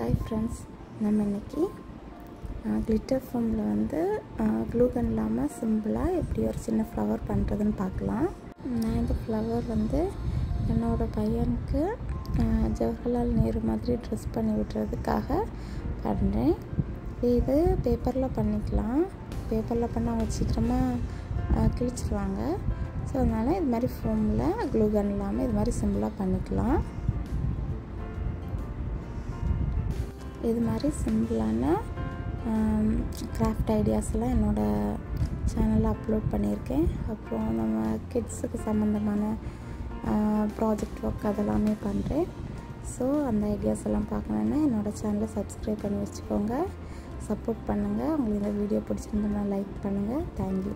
Hi friends, நம்ம இன்றைக்கி glitter ஃபோமில் வந்து க்ளூ கன் இல்லாமல் சிம்பிளாக எப்படி ஒரு சின்ன ஃப்ளவர் பண்ணுறதுன்னு பார்க்கலாம். நான் இந்த ஃப்ளவர் வந்து என்னோடய பையனுக்கு ஜவஹர்லால் நேரு மாதிரி ட்ரெஸ் பண்ணி விடுறதுக்காக பண்ணுறேன். இது பேப்பரில் பண்ணிக்கலாம். பேப்பரில் பண்ண அவங்க சீக்கிரமாக கிழிச்சிருவாங்க. ஸோ அதனால் இது மாதிரி ஃபோமில் க்ளூ கன் இல்லாமல் இது மாதிரி சிம்பிளாக பண்ணிக்கலாம். இது மாதிரி சிம்பிளான கிராஃப்ட் ஐடியாஸ்லாம் என்னோடய சேனலில் அப்லோட் பண்ணியிருக்கேன். அப்புறம் நம்ம கிட்ஸுக்கு சம்மந்தமான ப்ராஜெக்ட் ஒர்க் அதெல்லாமே பண்ணுறேன். ஸோ அந்த ஐடியாஸ் எல்லாம் பார்க்கணுன்னா என்னோடய சேனலை சப்ஸ்கிரைப் பண்ணி வச்சுக்கோங்க, சப்போர்ட் பண்ணுங்கள். உங்களுக்கு இந்த வீடியோ பிடிச்சிருந்தா லைக் பண்ணுங்கள். தேங்க்யூ.